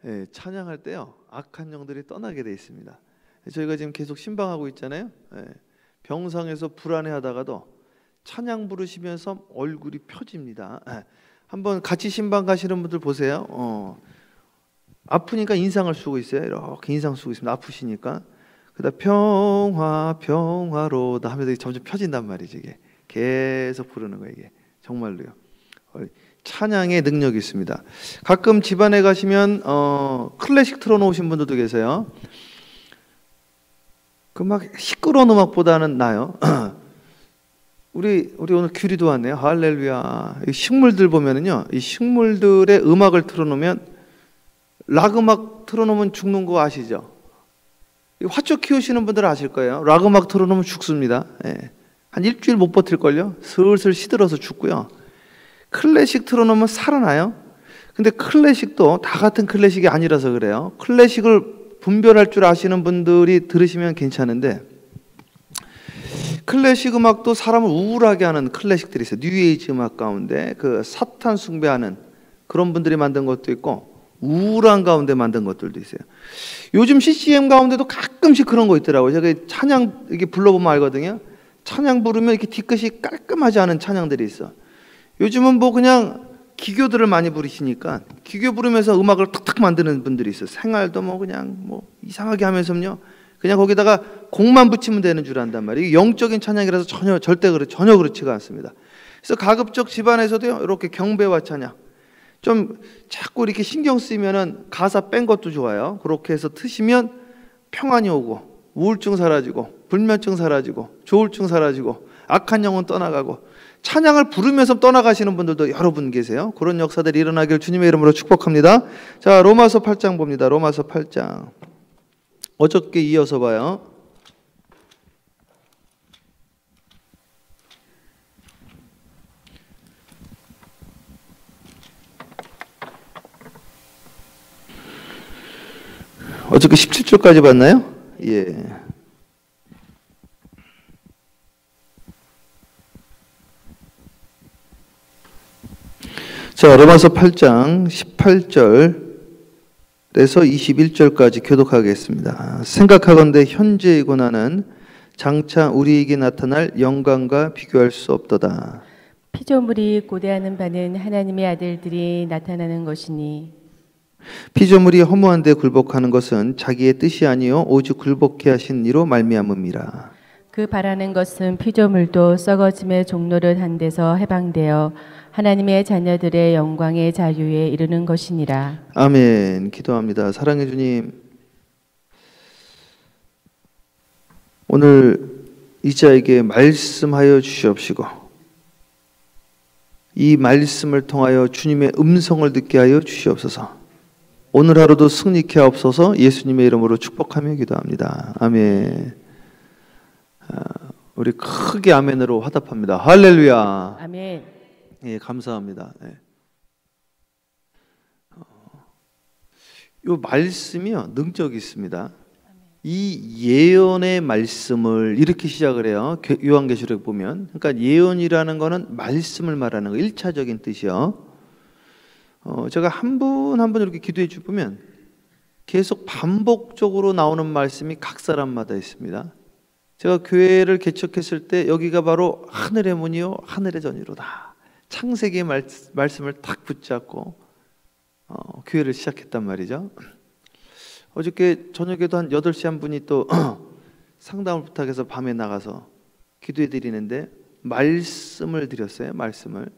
예, 찬양할 때요 악한 영들이 떠나게 돼 있습니다. 저희가 지금 계속 신방하고 있잖아요. 예, 병상에서 불안해하다가도 찬양 부르시면서 얼굴이 펴집니다. 예, 한번 같이 신방 가시는 분들 보세요. 아프니까 인상을 쓰고 있어요. 이렇게 인상 쓰고 있습니다. 아프시니까. 그다음 평화 평화로다 하면서 점점 펴진단 말이죠. 이게 계속 부르는 거예요. 이게 정말로요. 찬양의 능력이 있습니다. 가끔 집안에 가시면 클래식 틀어놓으신 분들도 계세요. 그 막 시끄러운 음악보다는 나요. 우리 오늘 규리도 왔네요. 할렐루야. 이 식물들 보면은요, 이 식물들의 음악을 틀어놓으면 락 음악 틀어놓으면 죽는 거 아시죠? 화초 키우시는 분들은 아실 거예요. 락 음악 틀어놓으면 죽습니다. 예. 한 일주일 못 버틸걸요. 슬슬 시들어서 죽고요. 클래식 틀어놓으면 살아나요. 근데 클래식도 다 같은 클래식이 아니라서 그래요. 클래식을 분별할 줄 아시는 분들이 들으시면 괜찮은데, 클래식 음악도 사람을 우울하게 하는 클래식들이 있어요. 뉴에이지 음악 가운데 그 사탄 숭배하는 그런 분들이 만든 것도 있고 우울한 가운데 만든 것들도 있어요. 요즘 CCM 가운데도 가끔씩 그런 거 있더라고요. 제가 찬양 이렇게 불러보면 알거든요. 찬양 부르면 이렇게 뒤끝이 깔끔하지 않은 찬양들이 있어. 요즘은 뭐 그냥 기교들을 많이 부르시니까 기교 부르면서 음악을 탁탁 만드는 분들이 있어요. 생활도 뭐 그냥 뭐 이상하게 하면서요. 그냥 거기다가 곡만 붙이면 되는 줄 안단 말이에요. 영적인 찬양이라서 전혀 그렇지가 않습니다. 그래서 가급적 집안에서도요, 이렇게 경배와 찬양 좀 자꾸 이렇게 신경 쓰이면은 가사 뺀 것도 좋아요. 그렇게 해서 트시면 평안이 오고 우울증 사라지고 불면증 사라지고 조울증 사라지고 악한 영혼 떠나가고 찬양을 부르면서 떠나가시는 분들도 여러 분 계세요. 그런 역사들이 일어나길 주님의 이름으로 축복합니다. 자, 로마서 8장 봅니다. 로마서 8장. 어저께 이어서 봐요. 어저께 17절까지 봤나요? 예. 자, 로마서 8장 18절에서 21절까지 교독하겠습니다. 생각하건대 현재의 고난은 장차 우리에게 나타날 영광과 비교할 수 없도다. 피조물이 고대하는 바는 하나님의 아들들이 나타나는 것이니, 피조물이 허무한 데 굴복하는 것은 자기의 뜻이 아니요 오직 굴복해 하신 이로 말미암음이라. 그 바라는 것은 피조물도 썩어짐의 종로를 한 데서 해방되어 하나님의 자녀들의 영광의 자유에 이르는 것이니라. 아멘. 기도합니다. 사랑해 주님, 오늘 이 자에게 말씀하여 주시옵시고 이 말씀을 통하여 주님의 음성을 듣게 하여 주시옵소서. 오늘 하루도 승리케 하옵소서. 예수님의 이름으로 축복하며 기도합니다. 아멘. 우리 크게 아멘으로 화답합니다. 할렐루야. 아멘. 예, 감사합니다. 예. 이 말씀이요, 능력이 있습니다. 이 예언의 말씀을 이렇게 시작을 해요. 요한계시록 보면. 그러니까 예언이라는 거는 말씀을 말하는 거, 1차적인 뜻이요. 제가 한 분 한 분 이렇게 기도해 주면 계속 반복적으로 나오는 말씀이 각 사람마다 있습니다. 제가 교회를 개척했을 때 여기가 바로 하늘의 문이요 하늘의 전이로다. 창세기의 말씀을 딱 붙잡고 교회를 시작했단 말이죠. 어저께 저녁에도 한 8시 한 분이 또 상담을 부탁해서 밤에 나가서 기도해 드리는데 말씀을 드렸어요. 말씀을.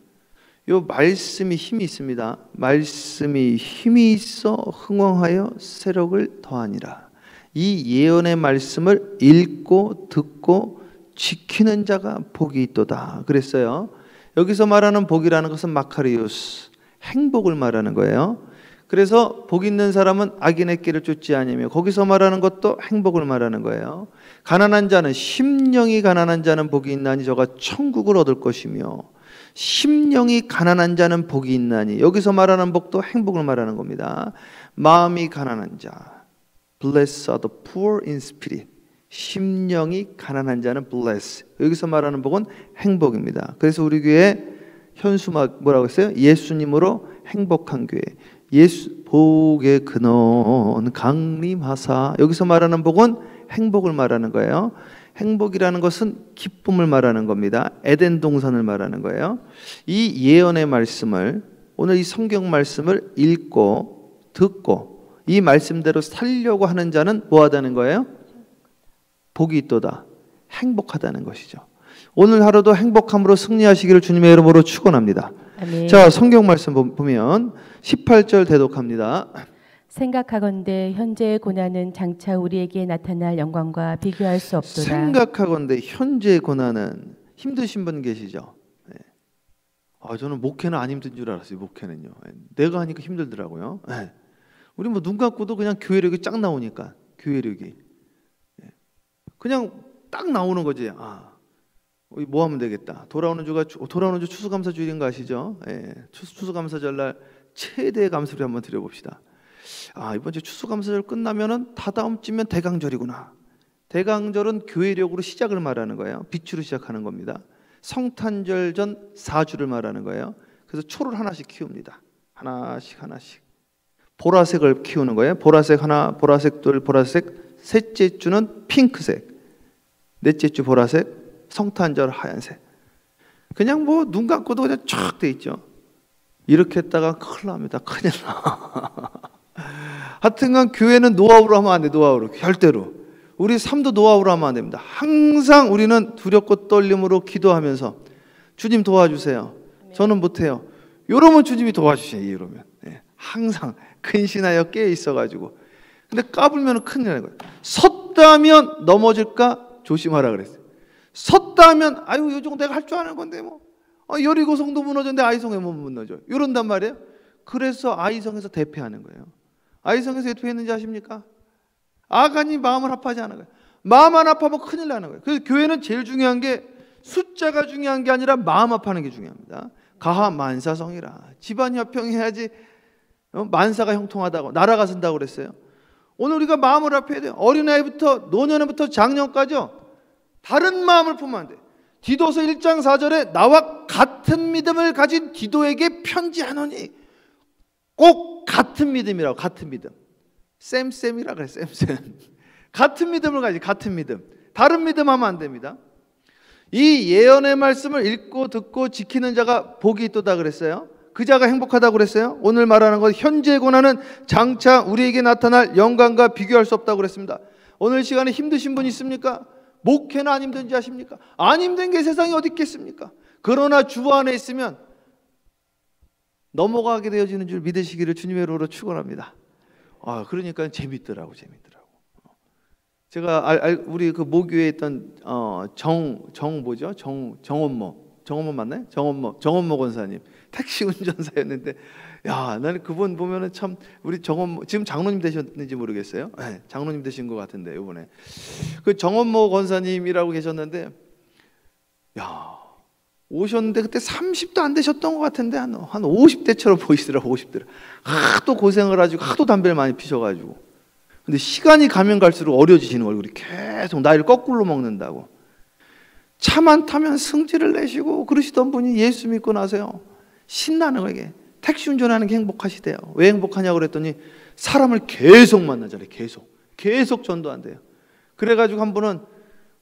요 말씀이 힘이 있습니다. 말씀이 힘이 있어 흥왕하여 세력을 더하니라. 이 예언의 말씀을 읽고 듣고 지키는 자가 복이 있도다 그랬어요. 여기서 말하는 복이라는 것은 마카리우스, 행복을 말하는 거예요. 그래서 복 있는 사람은 악인의 길을 쫓지 아니며, 거기서 말하는 것도 행복을 말하는 거예요. 가난한 자는, 심령이 가난한 자는 복이 있나니 저가 천국을 얻을 것이며, 심령이 가난한 자는 복이 있나니, 여기서 말하는 복도 행복을 말하는 겁니다. 마음이 가난한 자, Blessed are the poor in spirit. 심령이 가난한 자는 bless. 여기서 말하는 복은 행복입니다. 그래서 우리 교회 현수막 뭐라고 했어요? 예수님으로 행복한 교회. 예수 복의 근원 강림하사. 여기서 말하는 복은 행복을 말하는 거예요. 행복이라는 것은 기쁨을 말하는 겁니다. 에덴 동산을 말하는 거예요. 이 예언의 말씀을, 오늘 이 성경 말씀을 읽고 듣고 이 말씀대로 살려고 하는 자는 뭐하다는 거예요? 복이 있도다. 행복하다는 것이죠. 오늘 하루도 행복함으로 승리하시기를 주님의 이름으로 축원합니다. 아멘. 자, 성경 말씀 보면 18절 대독합니다. 생각하건대 현재의 고난은 장차 우리에게 나타날 영광과 비교할 수 없도다. 생각하건대 현재의 고난은. 힘드신 분 계시죠? 네. 저는 목회는 안 힘든 줄 알았어요. 목회는요. 내가 하니까 힘들더라고요. 네. 우리 뭐 눈 감고도 그냥 교회력이 쫙 나오니까, 교회력이 그냥 딱 나오는 거지. 뭐 하면 되겠다. 돌아오는 주 추수감사 주일인 거 아시죠? 예. 추수감사절날 최대 감사를 한번 드려봅시다. 이번 주 추수감사절 끝나면은 다다음 주면 대강절이구나. 대강절은 교회력으로 시작을 말하는 거예요. 빛으로 시작하는 겁니다. 성탄절 전 4주를 말하는 거예요. 그래서 초를 하나씩 키웁니다. 하나씩 보라색을 키우는 거예요. 보라색 하나, 보라색 둘, 보라색. 셋째 주는 핑크색, 넷째 주 보라색, 성탄절 하얀색. 그냥 뭐 눈 감고도 그냥 쫙 돼 있죠. 이렇게 했다가 큰일 납니다. 큰일 나. 하여튼간 교회는 노하우로 하면 안 돼. 노하우로, 절대로. 우리 삶도 노하우로 하면 안 됩니다. 항상 우리는 두렵고 떨림으로 기도하면서 주님 도와주세요. 저는 못해요. 이러면 주님이 도와주셔요. 이러면. 네. 항상 근신하여 깨어 있어가지고. 근데 까불면 큰일 나는 거예요. 섰다면 넘어질까 조심하라 그랬어요. 섰다면 요즘 내가 할 줄 아는 건데 뭐. 여리고성도 무너졌는데 아이성에 못 무너져. 이런단 말이에요. 그래서 아이성에서 대패하는 거예요. 아이성에서 대패했는지 아십니까? 아간이 마음을 아파하지 않은 거예요. 마음만 아파하면 큰일 나는 거예요. 그래서 교회는 제일 중요한 게 숫자가 중요한 게 아니라 마음 아파하는 게 중요합니다. 가하 만사성이라. 집안 협평해야지 만사가 형통하다고, 나라가 선다고 그랬어요. 오늘 우리가 마음을 아파야 돼요. 어린아이부터 노년부터 장년까지요. 다른 마음을 품으면 안 돼. 디도서 1장 4절에 나와 같은 믿음을 가진 디도에게 편지하노니, 꼭 같은 믿음이라고. 같은 믿음. 쌤이라 그래. 쌤. 같은 믿음을 가지. 같은 믿음. 다른 믿음 하면 안 됩니다. 이 예언의 말씀을 읽고 듣고 지키는 자가 복이 있도다 그랬어요. 그 자가 행복하다고 그랬어요. 오늘 말하는 것 현재의 고난은 장차 우리에게 나타날 영광과 비교할 수 없다고 그랬습니다. 오늘 시간에 힘드신 분 있습니까? 목회는 안 힘든지 아십니까? 안 힘든 게 세상에 어디 있겠습니까? 그러나 주 안에 있으면 넘어가게 되어지는 줄 믿으시기를 주님의 이름으로 축원합니다. 그러니까 재밌더라고. 제가 우리 그 모교에 있던 정원모 맞나요? 정원모 권사님 택시 운전사였는데, 나는 그분 보면은 참, 우리 정원모 지금 장로님 되셨는지 모르겠어요. 네, 장로님 되신 것 같은데 이번에 그 정원모 권사님이라고 계셨는데, 오셨는데 그때 30도 안 되셨던 것 같은데 한 50대처럼 보이시더라고. 50대로 하도 고생을 하시고 하도 담배를 많이 피셔가지고. 근데 시간이 가면 갈수록 어려지시는 얼굴이 계속 나이를 거꾸로 먹는다고. 차만 타면 승질을 내시고 그러시던 분이 예수 믿고 나서요, 신나는 거예요. 이게 택시 운전하는 게 행복하시대요. 왜 행복하냐고 그랬더니 사람을 계속 만나잖아요. 계속 전도한대요. 그래가지고 한 분은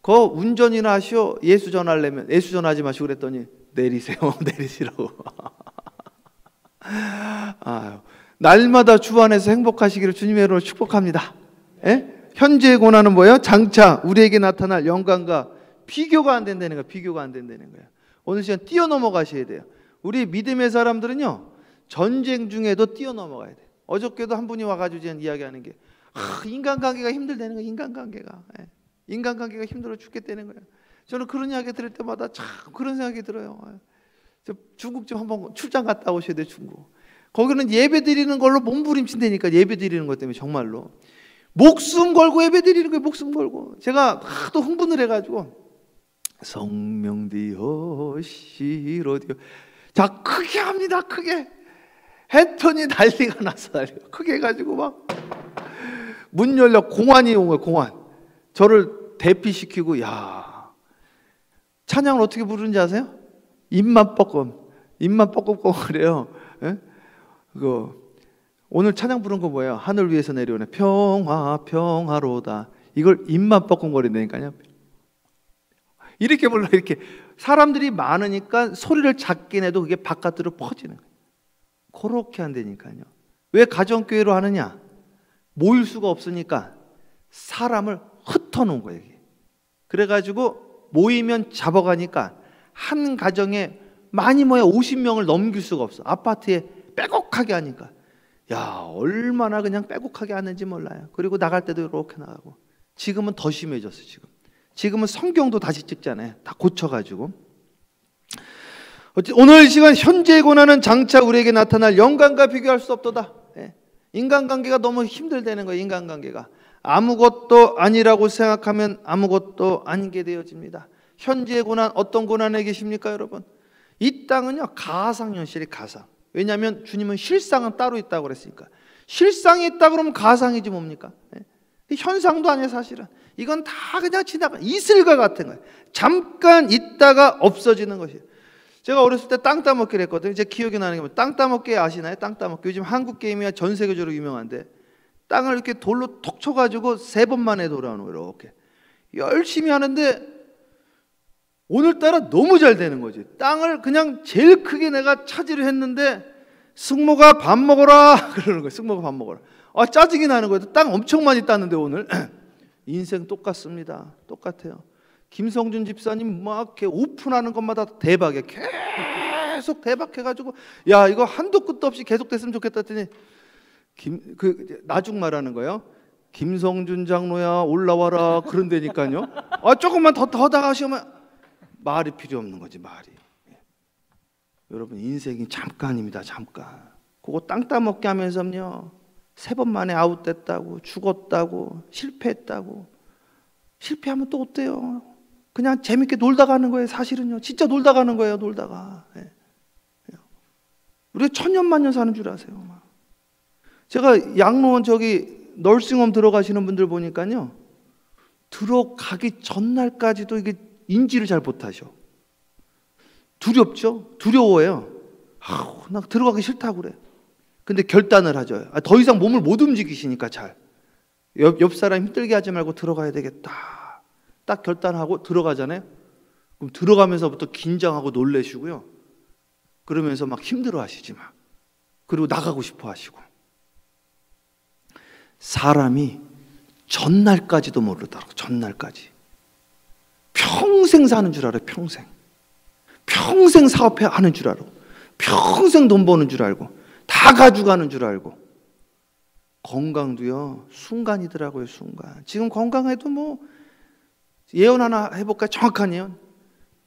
운전이나 하시오. 예수 전하려면 예수 전하지 마시고 그랬더니 내리세요. 내리시라고. 날마다 주 안에서 행복하시기를 주님의 이름으로 축복합니다. 현재의 고난은 뭐예요? 장차 우리에게 나타날 영광과 비교가 안 된다는 거예요. 비교가 안 된다는 거예요. 오늘 시간 뛰어넘어 가셔야 돼요. 우리 믿음의 사람들은요, 전쟁 중에도 뛰어넘어가야 돼요. 어저께도 한 분이 와가지고 지금 이야기하는 게, 인간관계가 힘들다는 거예요. 인간관계가 힘들어 죽겠다는 거예요. 저는 그런 이야기 들을 때마다 참 그런 생각이 들어요. 중국 좀 한번 출장 갔다 오셔야 돼요. 중국. 거기는 예배 드리는 걸로 몸부림친다니까. 예배 드리는 것 때문에 정말로 목숨 걸고 예배 드리는 거예요. 목숨 걸고. 제가 하도 흥분을 해가지고 성명디오시로디오, 자 크게 합니다. 크게 했더니 난리가 났어. 크게 해가지고 막 문 열려 공안이 온 거예요. 공안. 저를 대피시키고, 찬양을 어떻게 부르는지 아세요? 입만 뻐끔 그래요. 오늘 찬양 부른 거 뭐예요? 하늘 위에서 내려오네 평화 평화로다. 이걸 입만 뻐끔거린다니까요. 이렇게 불러. 이렇게 사람들이 많으니까 소리를 작게 내도 그게 바깥으로 퍼지는 거예요. 그렇게 한다니까요. 왜 가정교회로 하느냐? 모일 수가 없으니까 사람을 흩어놓은 거예요. 그래가지고 모이면 잡아가니까 한 가정에 많이 모여 50명을 넘길 수가 없어. 아파트에 빼곡하게 하니까. 야, 얼마나 그냥 빼곡하게 하는지 몰라요. 그리고 나갈 때도 이렇게 나가고. 지금은 더 심해졌어. 지금은 성경도 다시 찍잖아요. 다 고쳐가지고. 오늘 시간 현재의 고난은 장차 우리에게 나타날 영광과 비교할 수 없도다. 인간관계가 너무 힘들다는 거예요. 인간관계가 아무것도 아니라고 생각하면 아무것도 아니게 되어집니다. 현재의 고난, 어떤 고난에 계십니까 여러분? 이 땅은요 가상현실이 가상. 왜냐하면 주님은 실상은 따로 있다고 그랬으니까. 실상이 있다 그러면 가상이지 뭡니까? 현상도 아니에요 사실은. 이건 다 그냥 지나가 이슬과 같은 거예요. 잠깐 있다가 없어지는 것이에요. 제가 어렸을 때 땅 따먹기를 했거든요. 제 기억이 나는 게 땅 따먹기 아시나요? 땅 따먹기. 요즘 한국 게임이 전 세계적으로 유명한데 땅을 이렇게 돌로 톡 쳐가지고 3번 만에 돌아오는 거예요. 이렇게 열심히 하는데 오늘따라 너무 잘 되는 거지. 땅을 그냥 제일 크게 내가 차지를 했는데 승모가 밥 먹어라 그러는 거예요. 승모가 밥 먹어라. 아, 짜증이 나는 거예요. 땅 엄청 많이 땄는데 오늘. 인생 똑같습니다. 똑같아요. 김성준 집사님 막 이렇게 오픈하는 것마다 대박이에요. 계속 대박해가지고 야 이거 한도 끝도 없이 계속 됐으면 좋겠다 했더니 나중 말하는 거예요. 김성준 장로야 올라와라 그런다니까요. 아 조금만 더 나가시면 말이 필요 없는 거지 말이. 여러분 인생이 잠깐입니다. 잠깐. 그거 땅 따먹게 하면서요 3번 만에 아웃됐다고 죽었다고 실패했다고. 실패하면 또 어때요? 그냥 재밌게 놀다 가는 거예요. 사실은요 진짜 놀다 가는 거예요. 놀다가. 우리가 천년만년 사는 줄 아세요. 제가 양로원 저기 널싱홈 들어가시는 분들 보니까요 들어가기 전날까지도 이게 인지를 잘 못하셔. 두렵죠? 두려워해요. 나 들어가기 싫다고 그래. 근데 결단을 하죠. 더 이상 몸을 못 움직이시니까 잘. 옆 사람 힘들게 하지 말고 들어가야 되겠다. 딱 결단하고 들어가잖아요. 그럼 들어가면서부터 긴장하고 놀래시고요. 그러면서 막 힘들어 하시지 마. 그리고 나가고 싶어 하시고. 사람이 전날까지도 모르더라고. 전날까지. 평생 사는 줄 알아요. 평생 사업해 하는 줄 알고 평생 돈 버는 줄 알고 다 가져가는 줄 알고. 건강도요 순간이더라고요. 순간. 지금 건강해도 뭐 예언 하나 해볼까요? 정확한 예언.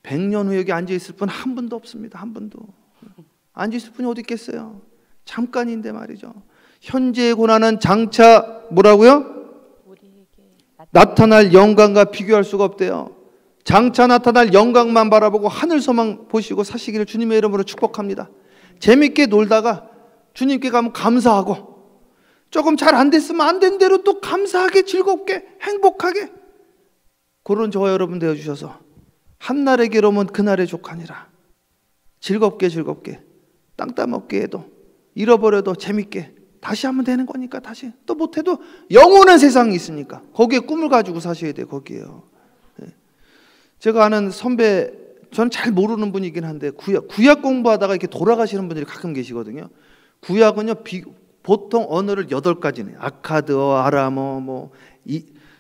100년 후에 여기 앉아있을 분 한 분도 없습니다. 한 분도. 앉아있을 분이 어디 있겠어요? 잠깐인데 말이죠. 현재의 고난은 장차 뭐라고요? 나타날 영광과 비교할 수가 없대요. 장차 나타날 영광만 바라보고 하늘서만 보시고 사시기를 주님의 이름으로 축복합니다. 재밌게 놀다가 주님께 가면 감사하고 조금 잘 안 됐으면 안 된 대로 또 감사하게 즐겁게 행복하게 그런 저와 여러분 되어주셔서 한날의 괴로움은 그날의 족하니라. 즐겁게 땅 따먹게 해도 잃어버려도 재밌게 다시 하면 되는 거니까 다시 또 못해도 영원한 세상이 있으니까 거기에 꿈을 가지고 사셔야 돼요. 거기에요. 제가 아는 선배 전 잘 모르는 분이긴 한데 구약 공부하다가 이렇게 돌아가시는 분들이 가끔 계시거든요. 구약은요 보통 언어를 8가지네. 아카드어, 아람어,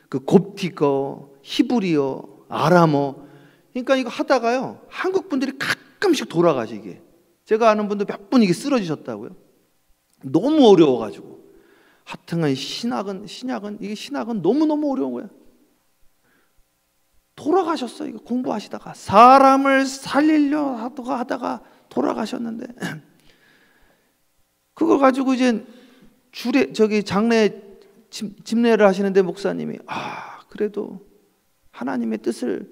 그 곱티거, 히브리어, 아람어. 그러니까 이거 하다가요 한국 분들이 가끔씩 돌아가시게. 제가 아는 분도 몇 분 이게 쓰러지셨다고요. 너무 어려워가지고. 하여튼간 신약은 너무너무 어려운 거야. 돌아가셨어요. 이거 공부하시다가 사람을 살리려 하다가 돌아가셨는데 그거 가지고 이제 장례 집례를 하시는데 목사님이 그래도 하나님의 뜻을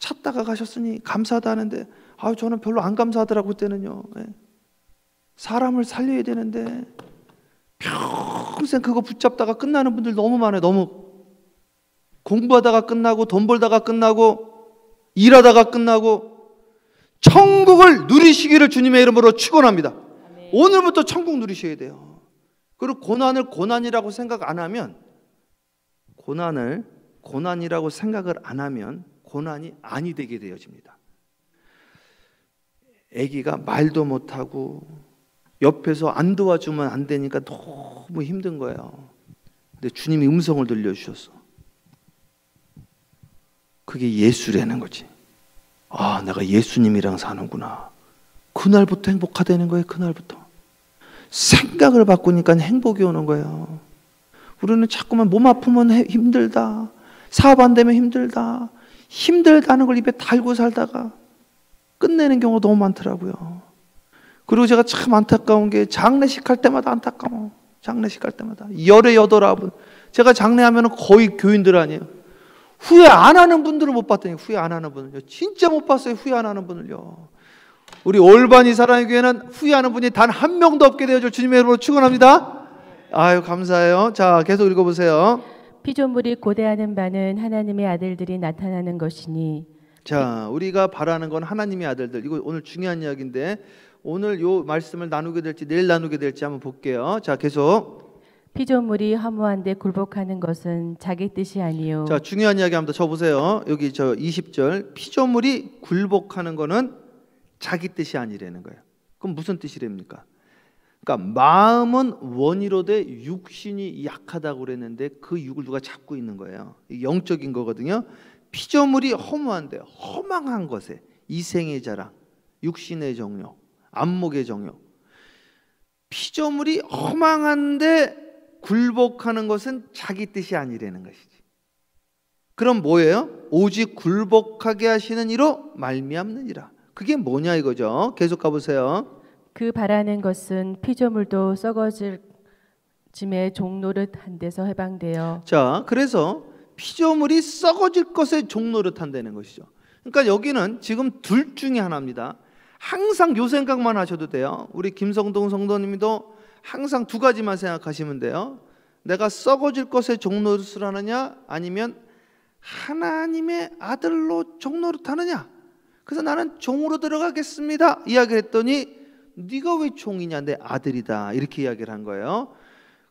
찾다가 가셨으니 감사하다 하는데 저는 별로 안 감사하더라고 그때는요. 사람을 살려야 되는데 평생 그거 붙잡다가 끝나는 분들 너무 많아요. 너무 공부하다가 끝나고 돈 벌다가 끝나고 일하다가 끝나고 천국을 누리시기를 주님의 이름으로 축원합니다. 오늘부터 천국 누리셔야 돼요. 그리고 고난을 고난이라고 생각 안 하면, 고난을 고난이라고 생각을 안 하면 고난이 아니 되게 되어집니다. 아기가 말도 못하고 옆에서 안 도와주면 안 되니까 너무 힘든 거예요. 근데 주님이 음성을 들려주셨어. 그게 예수라는 거지. 아, 내가 예수님이랑 사는구나. 그날부터 행복하다는 거예요. 그날부터 생각을 바꾸니까 행복이 오는 거예요. 우리는 자꾸만 몸 아프면 힘들다, 사업 안 되면 힘들다, 힘들다는 걸 입에 달고 살다가 끝내는 경우가 너무 많더라고요. 그리고 제가 참 안타까운 게 장례식 할 때마다 안타까워. 장례식 할 때마다 열에 여덟아홉. 제가 장례하면 거의 교인들 아니에요. 후회 안 하는 분들은 못 봤더니 후회 안 하는 분을요, 진짜 못 봤어요. 후회 안 하는 분을요. 우리 올바니 사랑의 교회는 후회하는 분이 단 한 명도 없게 되어줄 주님의 이름으로 축원합니다. 아유, 감사해요. 자, 계속 읽어보세요. 피조물이 고대하는 바는 하나님의 아들들이 나타나는 것이니. 자, 우리가 바라는 건 하나님의 아들들. 이거 오늘 중요한 이야기인데 오늘 요 말씀을 나누게 될지 내일 나누게 될지 한번 볼게요. 자, 계속. 피조물이 허무한데 굴복하는 것은 자기 뜻이 아니요. 자, 중요한 이야기 한번 더 쳐보세요. 여기 저 20절. 피조물이 굴복하는 거는 자기 뜻이 아니라는 거예요. 그럼 무슨 뜻이랍니까? 그러니까 마음은 원이로되 육신이 약하다고 그랬는데 그 육을 누가 잡고 있는 거예요. 영적인 거거든요. 피조물이 허무한데, 허망한 것에 이생의 자랑, 육신의 정욕, 안목의 정욕. 피조물이 허망한데 굴복하는 것은 자기 뜻이 아니라는 것이지. 그럼 뭐예요? 오직 굴복하게 하시는 이로 말미암느니라. 그게 뭐냐 이거죠. 계속 가보세요. 그 바라는 것은 피조물도 썩어질 짐의 종노릇한 데서 해방되어. 자, 그래서 피조물이 썩어질 것에 종노릇한다는 것이죠. 그러니까 여기는 지금 둘 중에 하나입니다. 항상 요 생각만 하셔도 돼요. 우리 김성동 성도님도 항상 두 가지만 생각하시면 돼요. 내가 썩어질 것에 종노릇을 하느냐, 아니면 하나님의 아들로 종노릇하느냐. 그래서 나는 종으로 들어가겠습니다 이야기를 했더니 네가 왜 종이냐, 내 아들이다, 이렇게 이야기를 한 거예요.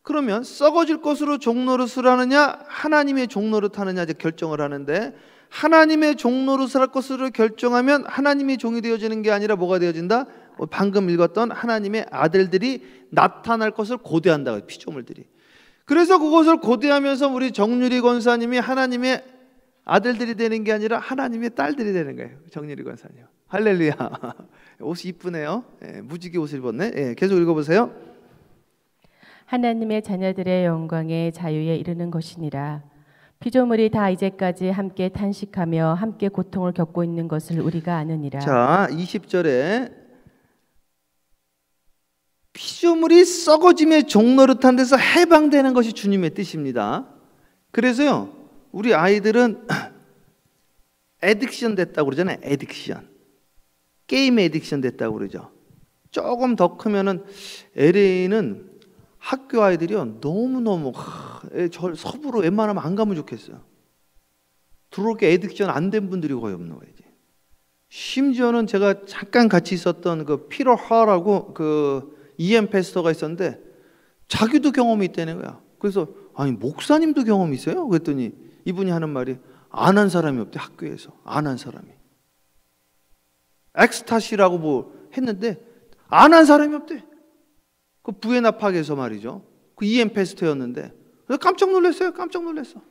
그러면 썩어질 것으로 종노릇을 하느냐, 하나님의 종노릇 하느냐 이제 결정을 하는데, 하나님의 종노릇을 할 것으로 결정하면 하나님의 종이 되어지는 게 아니라 뭐가 되어진다? 방금 읽었던 하나님의 아들들이 나타날 것을 고대한다, 피조물들이. 그래서 그것을 고대하면서 우리 정유리 권사님이 하나님의 아들들이 되는 게 아니라 하나님의 딸들이 되는 거예요. 정유리 권사님, 할렐루야. 옷이 이쁘네요. 예, 무지개 옷을 입었네. 예, 계속 읽어보세요. 하나님의 자녀들의 영광의 자유에 이르는 것이니라. 피조물이 다 이제까지 함께 탄식하며 함께 고통을 겪고 있는 것을 우리가 아느니라. 자, 20절에 피조물이 썩어짐의 종노릇한 데서 해방되는 것이 주님의 뜻입니다. 그래서요, 우리 아이들은 에딕션 됐다고 그러잖아요. 에딕션. 게임 에딕션 됐다고 그러죠. 조금 더 크면은, LA는 학교 아이들이요, 너무너무 저 서부로 웬만하면 안 가면 좋겠어요. 그렇게 에딕션 안 된 분들이 거의 없는 거예요. 심지어는 제가 잠깐 같이 있었던 그 피터 하라고 그 EM 패스터가 있었는데 자기도 경험이 있다는 거야. 그래서 아니, 목사님도 경험이 있어요? 그랬더니 이분이 하는 말이 안 한 사람이 없대. 학교에서 안 한 사람이. 엑스타시라고 뭐 했는데 안 한 사람이 없대. 그 부에나 파크에서 말이죠. 그 EM 패스터였는데 깜짝 놀랐어요. 깜짝 놀랐어.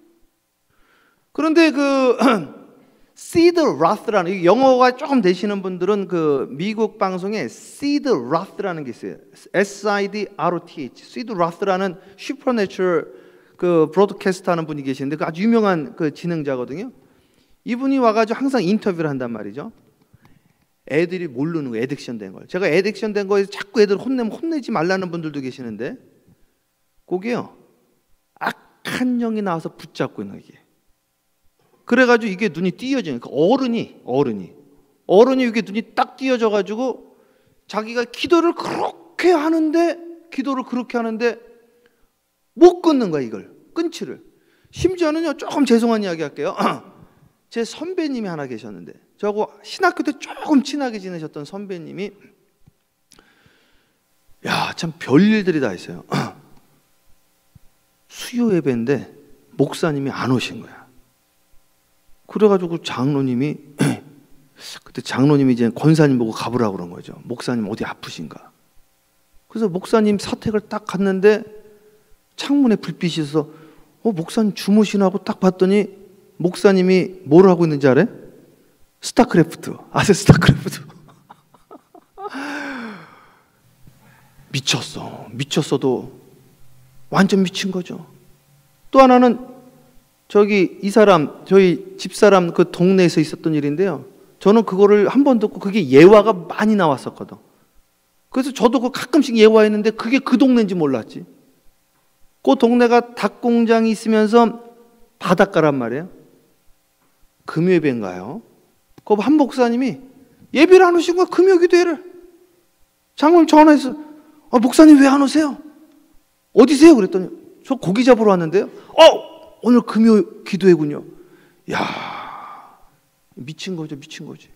그런데 그 시드 라스라는, 영어가 조금 되시는 분들은 그 미국 방송에 시드 라스라는 게 있어요. SIDROTH. 시드 라스라는 슈퍼내추럴 그 브로드캐스트 하는 분이 계시는데 그 아주 유명한 그 진행자거든요. 이분이 와가지고 항상 인터뷰를 한단 말이죠. 애들이 모르는 거예요. 에딕션 된 걸. 제가 에딕션 된 거에서 자꾸 애들 혼내면 혼내지 말라는 분들도 계시는데, 그게요, 악한 영이 나와서 붙잡고 있는 거예요. 그래가지고 이게 눈이 띄어지는 거예요. 어른이 이게 눈이 딱 띄어져가지고 자기가 기도를 그렇게 하는데 못 끊는 거야, 이걸. 끊지를. 심지어는요, 조금 죄송한 이야기 할게요. 제 선배님이 하나 계셨는데, 저하고 신학교 때 조금 친하게 지내셨던 선배님이, 야, 참 별일들이 다 있어요. 수요 예배인데 목사님이 안 오신 거야. 그래가지고 장로님이 그때 장로님이 이제 권사님 보고 가보라고 그런 거죠. 목사님 어디 아프신가. 그래서 목사님 사택을 딱 갔는데 창문에 불빛이 있어서 목사님 주무시나 하고 딱 봤더니 목사님이 뭘 하고 있는지 알아요? 스타크래프트. 아세요? 스타크래프트. 미쳤어. 미쳤어도 완전 미친 거죠. 또 하나는 이 사람, 저희 집사람 그 동네에서 있었던 일인데요. 저는 그거를 한 번 듣고 그게 예화가 많이 나왔었거든. 그래서 저도 그 가끔씩 예화했는데 그게 그 동네인지 몰랐지. 그 동네가 닭공장이 있으면서 바닷가란 말이에요. 금요예배인가요? 그 한 목사님이 예배를 안 오신 거야. 금요기도회를. 장로님 전화해서 목사님 왜 안 오세요? 어디세요? 그랬더니 저 고기 잡으러 왔는데요. 오늘 금요 기도회군요. 야, 미친 거죠, 미친 거지.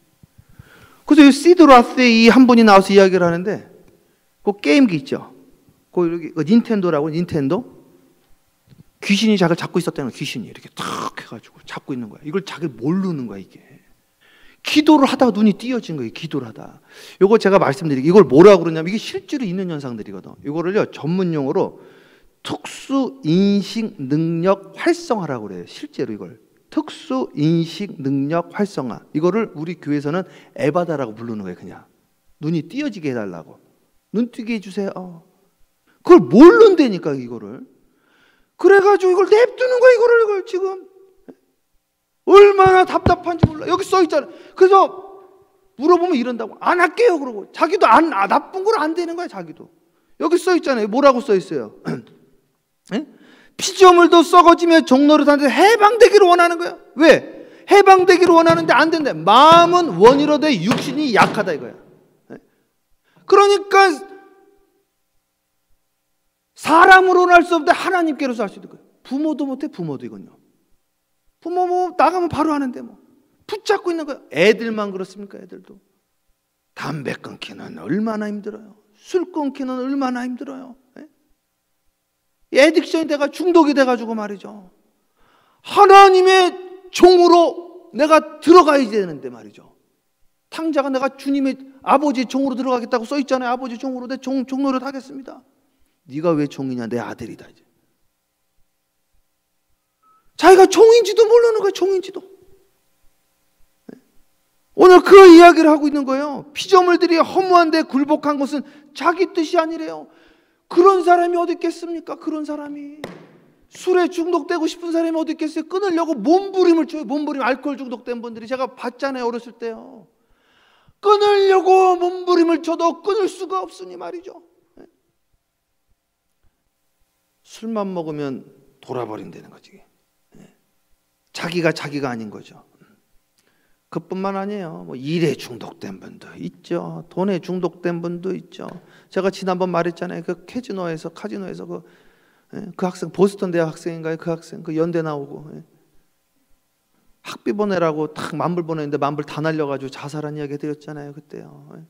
그래서 이 시드라스에 이 한 분이 나와서 이야기를 하는데 그 게임기 있죠. 그 닌텐도라고 닌텐도 귀신이 자기를 잡고 있었다는 거야. 귀신이 이렇게 탁 해가지고 잡고 있는 거야. 이걸 자기를 모르는 거야 이게. 기도를 하다가 눈이 띄어진 거예요. 기도를 하다. 이거 제가 말씀드릴게요. 이걸 뭐라고 그러냐면 이게 실제로 있는 현상들이거든. 이거를요 전문 용어로 특수 인식 능력 활성화라고 그래요. 실제로 이걸 특수 인식 능력 활성화. 이거를 우리 교회에서는 에바다라고 부르는 거예요. 그냥 눈이 띄어지게 해달라고. 눈 뜨게 해주세요. 그걸 모른다니까 이거를. 그래가지고 이걸 냅두는 거야. 이걸 지금 얼마나 답답한지 몰라. 여기 써 있잖아. 그래서 물어보면 이런다고. 안 할게요. 그러고 자기도 나쁜 걸 안 되는 거야. 자기도. 여기 써 있잖아요. 뭐라고 써 있어요? 피조물도 썩어지며 종노릇하는데 해방되기를 원하는 거야. 왜? 해방되기를 원하는데 안 된다. 마음은 원이로되 육신이 약하다 이거야. 그러니까 사람으로는 할 수 없는데 하나님께로서 할 수 있는 거야. 부모도 못해. 부모도 이건요. 부모 뭐 나가면 바로 하는데 뭐 붙잡고 있는 거야. 애들만 그렇습니까? 애들도 담배 끊기는 얼마나 힘들어요. 술 끊기는 얼마나 힘들어요. 애딕션이 돼가 중독이 돼가지고 말이죠. 하나님의 종으로 내가 들어가야 되는데 말이죠. 탕자가 내가 주님의 아버지의 종으로 들어가겠다고 써 있잖아요. 아버지 종으로 내 종노릇 하겠습니다. 네가 왜 종이냐? 내 아들이다 이제. 자기가 종인지도 모르는 거예요. 종인지도. 오늘 그 이야기를 하고 있는 거예요. 피조물들이 허무한데 굴복한 것은 자기 뜻이 아니래요. 그런 사람이 어디 있겠습니까? 그런 사람이. 술에 중독되고 싶은 사람이 어디 있겠어요? 끊으려고 몸부림을 쳐요. 몸부림. 알코올 중독된 분들이 제가 봤잖아요. 어렸을 때요. 끊으려고 몸부림을 쳐도 끊을 수가 없으니 말이죠. 술만 먹으면 돌아버린다는 거지. 자기가 아닌 거죠. 그뿐만 아니에요. 뭐 일에 중독된 분도 있죠. 돈에 중독된 분도 있죠. 제가 지난번 말했잖아요. 그 카지노에서 그 학생 보스턴 대학 학생인가요? 그 학생 그 연대 나오고 학비 보내라고 탁 만불 보냈는데 만불 다 날려가지고 자살한 이야기 드렸잖아요. 그때요.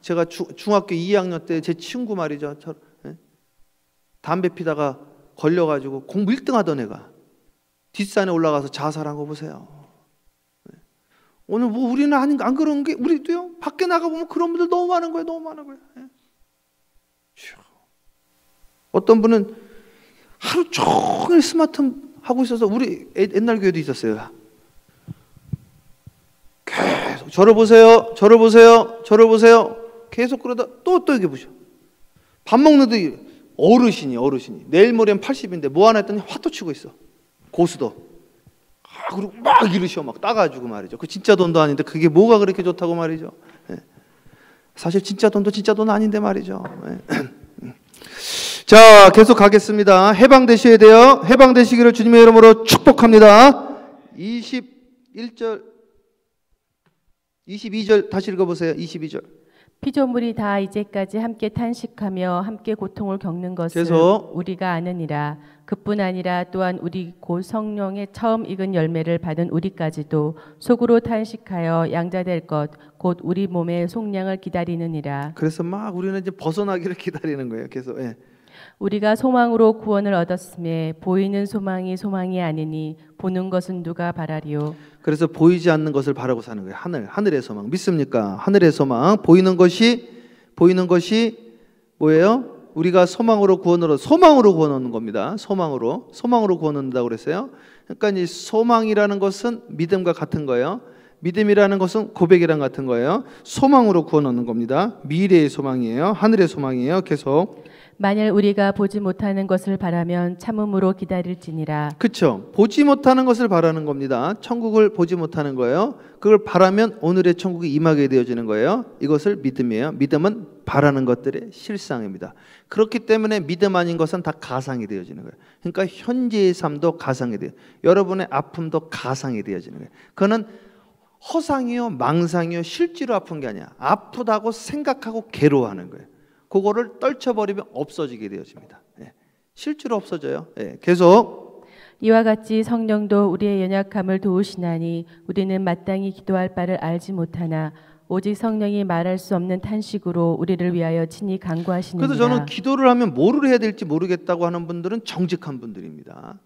제가 중학교 2학년 때 제 친구 말이죠. 담배 피다가 걸려가지고 공부 1등 하던 애가 뒷산에 올라가서 자살한 거 보세요. 오늘 뭐 우리는 안 그런 게 우리도요. 밖에 나가 보면 그런 분들 너무 많은 거예요. 너무 많은 거예요. 어떤 분은 하루 종일 스마트폰 하고 있어서 우리 옛날 교회도 있었어요. 계속 저를 보세요. 저를 보세요. 저를 보세요. 계속 그러다 또 이게 보셔. 밥 먹는데 어르신이 내일 모레면 80인데 뭐 하나 했더니 화도 치고 있어. 고수도. 그리고 막 이러셔. 막 따가지고 말이죠. 그 진짜 돈도 아닌데 그게 뭐가 그렇게 좋다고 말이죠. 사실 진짜 돈도 진짜 돈 아닌데 말이죠. 자, 계속 가겠습니다. 해방되셔야 돼요. 해방되시기를 주님의 이름으로 축복합니다. 21절 22절 다시 읽어보세요. 22절. 피조물이 다 이제까지 함께 탄식하며 함께 고통을 겪는 것을 계속. 우리가 아느니라. 그뿐 아니라 또한 우리 곧 성령의 처음 익은 열매를 받은 우리까지도 속으로 탄식하여 양자될 것 곧 우리 몸의 속량을 기다리느니라. 그래서 막 우리는 이제 벗어나기를 기다리는 거예요. 계속. 우리가 소망으로 구원을 얻었음에 보이는 소망이 소망이 아니니 보는 것은 누가 바라리요. 그래서 보이지 않는 것을 바라고 사는 거예요. 하늘의 소망. 믿습니까? 하늘의 소망. 보이는 것이 뭐예요? 우리가 소망으로 구원 얻는 겁니다. 소망으로 구원 얻는다고 그랬어요. 그러니까 이 소망이라는 것은 믿음과 같은 거예요. 믿음이라는 것은 고백이랑 같은 거예요. 소망으로 구원 얻는 겁니다. 미래의 소망이에요. 하늘의 소망이에요. 계속. 만일 우리가 보지 못하는 것을 바라면 참음으로 기다릴지니라. 그렇죠. 보지 못하는 것을 바라는 겁니다. 천국을 보지 못하는 거예요. 그걸 바라면 오늘의 천국이 임하게 되어지는 거예요. 이것을 믿음이에요. 믿음은 바라는 것들의 실상입니다. 그렇기 때문에 믿음 아닌 것은 다 가상이 되어지는 거예요. 그러니까 현재의 삶도 가상이 돼요. 여러분의 아픔도 가상이 되어지는 거예요. 그거는 허상이요, 망상이요, 실제로 아픈 게 아니야. 아프다고 생각하고 괴로워하는 거예요. 그거를 떨쳐버리면 없어지게 되어집니다. 실제로 없어져요. 계속. 이와 같이 성령도 우리의 연약함을 도우시나니 우리는 마땅히 기도할 바를 알지 못하나 오직 성령이 말할 수 없는 탄식으로 우리를 위하여 친히 간구하시느니라. 그래서 저는 기도를 하면 뭐를 해야 될지 모르겠다고 하는 분들은 정직한 분들입니다.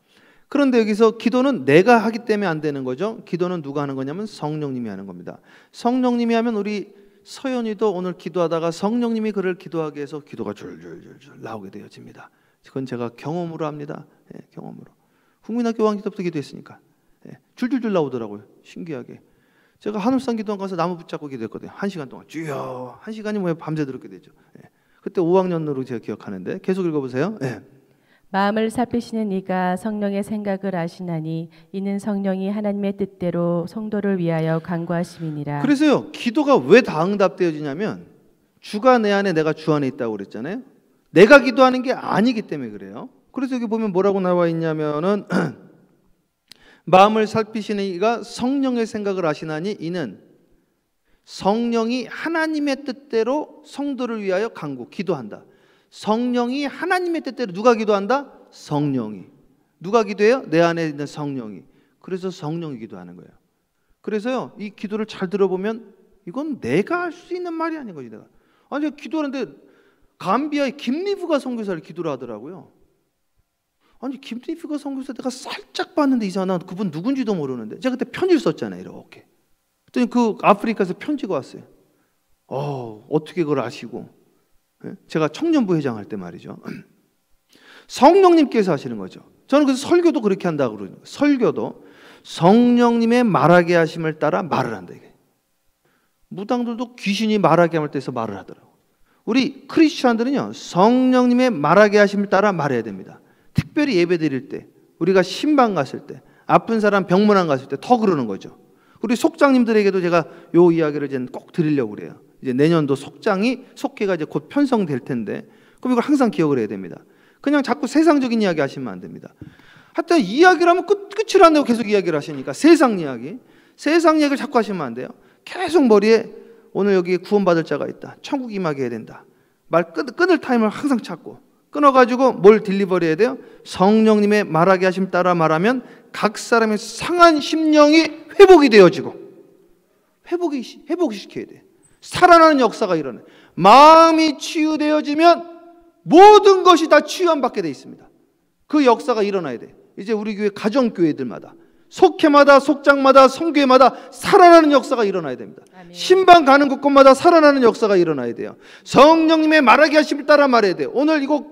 그런데 여기서 기도는 내가 하기 때문에 안 되는 거죠. 기도는 누가 하는 거냐면 성령님이 하는 겁니다. 성령님이 하면 우리 서연이도 오늘 기도하다가 성령님이 그를 기도하게 해서 기도가 줄줄줄줄 나오게 되어집니다. 그건 제가 경험으로 합니다. 경험으로. 국민학교 5학년 때부터 기도했으니까 줄줄줄 나오더라고요. 신기하게. 제가 하늘산 기도원 가서 나무 붙잡고 기도했거든요. 1시간 동안 주여. 1시간이 뭐예요? 밤새 들었게 되죠. 그때 5학년으로 제가 기억하는데 계속 읽어보세요. 마음을 살피시는 이가 성령의 생각을 아시나니 이는 성령이 하나님의 뜻대로 성도를 위하여 간구하심이니라. 그래서요, 기도가 왜 다 응답되어지냐면 주가 내 안에 내가 주 안에 있다고 그랬잖아요. 내가 기도하는 게 아니기 때문에 그래요. 그래서 여기 보면 뭐라고 나와 있냐면은 마음을 살피시는 이가 성령의 생각을 아시나니 이는 성령이 하나님의 뜻대로 성도를 위하여 기도한다. 성령이 하나님의 뜻대로 누가 기도한다? 성령이. 누가 기도해요? 내 안에 있는 성령이. 그래서 성령이 기도하는 거예요. 그래서요, 이 기도를 잘 들어보면 이건 내가 할 수 있는 말이 아닌 거지. 내가 아니 기도하는데 감비아의 김리프가 선교사를 기도를 하더라고요. 아니 김리프가 선교사 내가 살짝 봤는데 이상한 그분 누군지도 모르는데 제가 그때 편지를 썼잖아요. 이렇게. 그랬더니 그 아프리카에서 편지가 왔어요. 어떻게 그걸 아시고? 제가 청년부 회장할 때 말이죠. 성령님께서 하시는 거죠. 저는 그래서 설교도 그렇게 한다고 그러는 거예요. 설교도 성령님의 말하게 하심을 따라 말을 한다. 이게. 무당들도 귀신이 말하게 할 때서 말을 하더라고요. 우리 크리스천들은요, 성령님의 말하게 하심을 따라 말해야 됩니다. 특별히 예배 드릴 때, 우리가 신방 갔을 때, 아픈 사람 병문안 갔을 때 더 그러는 거죠. 우리 속장님들에게도 제가 요 이야기를 이제 꼭 드리려고 그래요. 이제 내년도 속회가 이제 곧 편성될 텐데, 그럼 이걸 항상 기억을 해야 됩니다. 그냥 자꾸 세상적인 이야기 하시면 안 됩니다. 하여튼 이야기를 하면 끝을 안 내고 계속 이야기를 하시니까 세상 이야기를 자꾸 하시면 안 돼요. 계속 머리에 오늘 여기 구원받을 자가 있다. 천국 임하게 해야 된다. 끊을 타임을 항상 찾고 끊어가지고 뭘 딜리버리 해야 돼요? 성령님의 말하게 하심 따라 말하면 각 사람의 상한 심령이 회복이 되어지고 회복시켜야 돼. 살아나는 역사가 일어나요. 마음이 치유되어지면 모든 것이 다 치유함 받게 되어 있습니다. 그 역사가 일어나야 돼. 이제 우리 교회 가정교회들마다 속회마다 속장마다 성교회마다 살아나는 역사가 일어나야 됩니다. 아멘. 신방 가는 곳곳마다 살아나는 역사가 일어나야 돼요. 성령님의 말하게 하심을 따라 말해야 돼요. 오늘 이거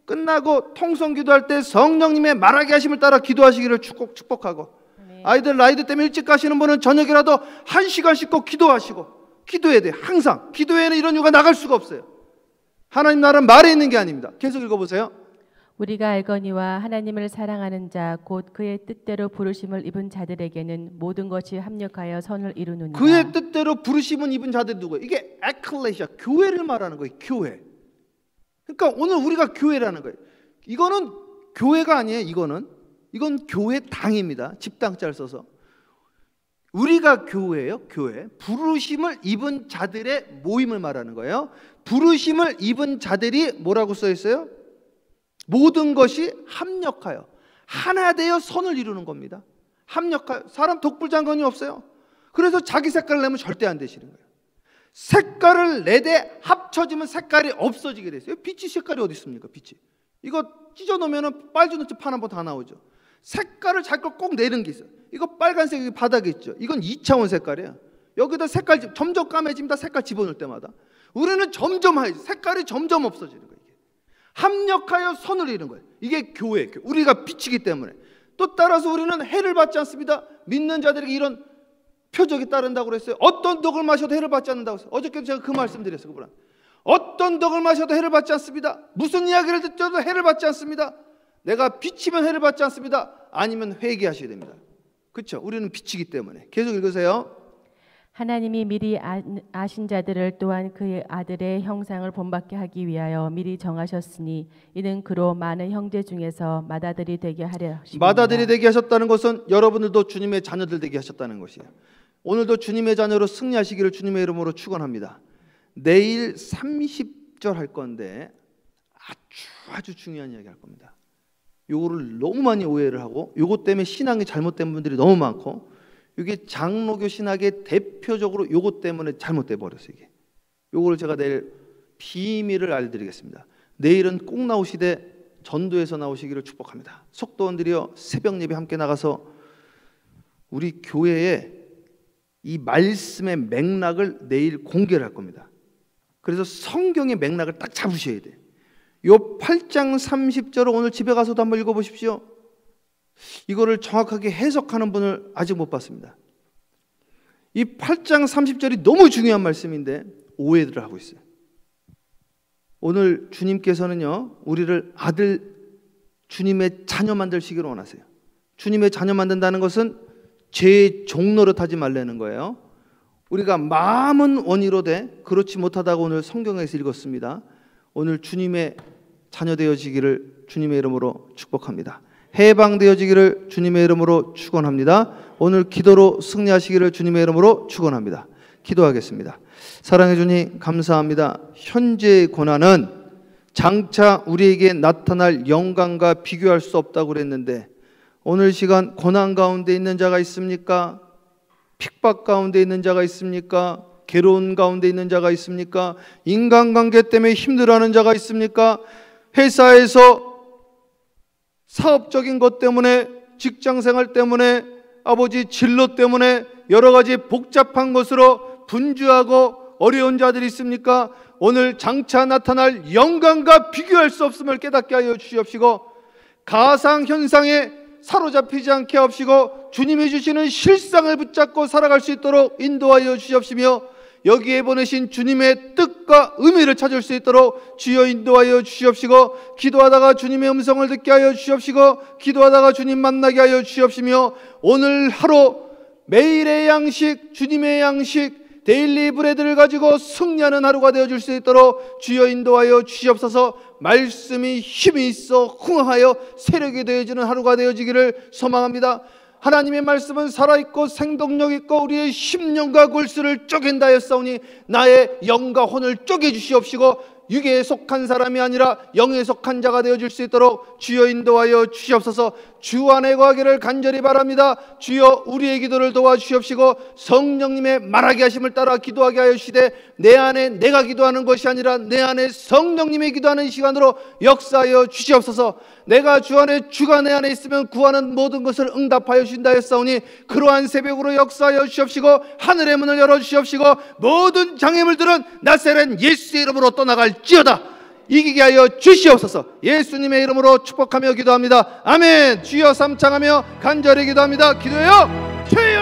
끝나고 통성 기도할 때 성령님의 말하게 하심을 따라 기도하시기를 축복하고 아멘. 아이들 라이드 때문에 일찍 가시는 분은 저녁이라도 1시간씩 꼭 기도해야 돼요. 항상 기도회에는 이런 이유가 나갈 수가 없어요. 하나님 나라는 말에 있는 게 아닙니다. 계속 읽어보세요. 우리가 알거니와 하나님을 사랑하는 자 곧 그의 뜻대로 부르심을 입은 자들에게는 모든 것이 합력하여 선을 이루느니라. 그의 뜻대로 부르심을 입은 자들이 누구예요? 이게 에클레시아, 교회를 말하는 거예요. 교회. 그러니까 오늘 우리가 교회라는 거예요. 이거는 교회가 아니에요. 이건 교회 당입니다. 집당자를 써서. 우리가 교회예요. 교회. 부르심을 입은 자들의 모임을 말하는 거예요. 부르심을 입은 자들이 뭐라고 써 있어요? 모든 것이 합력하여 하나 되어 선을 이루는 겁니다. 합력하여. 사람 독불장군이 없어요. 그래서 자기 색깔을 내면 절대 안 되시는 거예요. 색깔을 내되 합쳐지면 색깔이 없어지게 됐어요. 빛이 색깔이 어디 있습니까? 빛이. 이거 찢어 놓으면 빨주노트 판 한번 다 나오죠. 색깔을 자기 걸 꼭 내는 게 있어요. 이거 빨간색이 바닥에 있죠. 이건 2차원 색깔이에요. 여기다 색깔 점점 까매집니다. 색깔 집어넣을 때마다. 우리는 점점 하얘져. 색깔이 점점 없어지는 거예요. 이게. 합력하여 선을 이루는 거예요. 이게 교회. 우리가 빛이기 때문에. 또 따라서 우리는 해를 받지 않습니다. 믿는 자들에게 이런 표적이 따른다고 그랬어요. 어떤 덕을 마셔도 해를 받지 않는다고 했어요. 어저께도 제가 그 말씀 드렸어요. 그분은. 어떤 덕을 마셔도 해를 받지 않습니다. 무슨 이야기를 듣더라도 해를 받지 않습니다. 내가 빛이면 해를 받지 않습니다. 아니면 회개하셔야 됩니다. 그렇죠? 우리는 빛이기 때문에. 계속 읽으세요. 하나님이 미리 아신 자들을 또한 그의 아들의 형상을 본받게 하기 위하여 미리 정하셨으니 이는 그로 많은 형제 중에서 맏아들이 되게 하려 하십니다. 맏아들이 되게 하셨다는 것은 여러분들도 주님의 자녀들 되게 하셨다는 것이에요. 오늘도 주님의 자녀로 승리하시기를 주님의 이름으로 축원합니다. 내일 30절 할 건데 아주 중요한 이야기 할 겁니다. 요거를 너무 많이 오해를 하고 요것 때문에 신앙이 잘못된 분들이 너무 많고 이게 장로교 신학의 대표적으로 요것 때문에 잘못돼 버렸어요. 이게 요거를 제가 내일 비밀을 알려드리겠습니다. 내일은 꼭 나오시되 전도에서 나오시기를 축복합니다. 속도원들이여 새벽 예배 함께 나가서 우리 교회에 이 말씀의 맥락을 내일 공개를 할 겁니다. 그래서 성경의 맥락을 딱 잡으셔야 돼요. 요 8장 30절을 오늘 집에 가서도 한번 읽어보십시오. 이거를 정확하게 해석하는 분을 아직 못 봤습니다. 이 8장 30절이 너무 중요한 말씀인데 오해들을 하고 있어요. 오늘 주님께서는요 우리를 아들 주님의 자녀 만드시기를 원하세요. 주님의 자녀 만든다는 것은 죄의 종노릇 하지 말라는 거예요. 우리가 마음은 원이로되 그렇지 못하다고 오늘 성경에서 읽었습니다. 오늘 주님의 자녀 되어지기를 주님의 이름으로 축복합니다. 해방되어지기를 주님의 이름으로 축원합니다. 오늘 기도로 승리하시기를 주님의 이름으로 축원합니다. 기도하겠습니다. 사랑해 주님 감사합니다. 현재의 고난은 장차 우리에게 나타날 영광과 비교할 수 없다고 그랬는데 오늘 시간 고난 가운데 있는 자가 있습니까? 핍박 가운데 있는 자가 있습니까? 괴로운 가운데 있는 자가 있습니까? 인간관계 때문에 힘들어하는 자가 있습니까? 회사에서 사업적인 것 때문에 직장생활 때문에 아버지 진로 때문에 여러 가지 복잡한 것으로 분주하고 어려운 자들이 있습니까? 오늘 장차 나타날 영광과 비교할 수 없음을 깨닫게 하여 주시옵시고 가상현상에 사로잡히지 않게 하옵시고 주님이 주시는 실상을 붙잡고 살아갈 수 있도록 인도하여 주시옵시며 여기에 보내신 주님의 뜻과 의미를 찾을 수 있도록 주여 인도하여 주시옵시고 기도하다가 주님의 음성을 듣게 하여 주시옵시고 기도하다가 주님 만나게 하여 주시옵시며 오늘 하루 매일의 양식 주님의 양식 데일리 브레드를 가지고 승리하는 하루가 되어줄 수 있도록 주여 인도하여 주시옵소서. 말씀이 힘이 있어 흥하여 세력이 되어지는 하루가 되어지기를 소망합니다. 하나님의 말씀은 살아있고 생동력 있고 우리의 심령과 골수를 쪼갠다 하였사오니 나의 영과 혼을 쪼개 주시옵시고 육에 속한 사람이 아니라 영에 속한 자가 되어줄 수 있도록 주여 인도하여 주시옵소서. 주 안에 거하기를 간절히 바랍니다. 주여 우리의 기도를 도와주시옵시고 성령님의 말하게 하심을 따라 기도하게 하여 주시되 내 안에 내가 기도하는 것이 아니라 내 안에 성령님이 기도하는 시간으로 역사하여 주시옵소서. 내가 주 안에 주가 내 안에 있으면 구하는 모든 것을 응답하여 주신다 했사오니 그러한 새벽으로 역사하여 주시옵시고 하늘의 문을 열어주시옵시고 모든 장애물들은 나사렛 예수의 이름으로 떠나갈지어다. 이기게 하여 주시옵소서. 예수님의 이름으로 축복하며 기도합니다. 아멘. 주여 삼창하며 간절히 기도합니다. 기도해요. 주여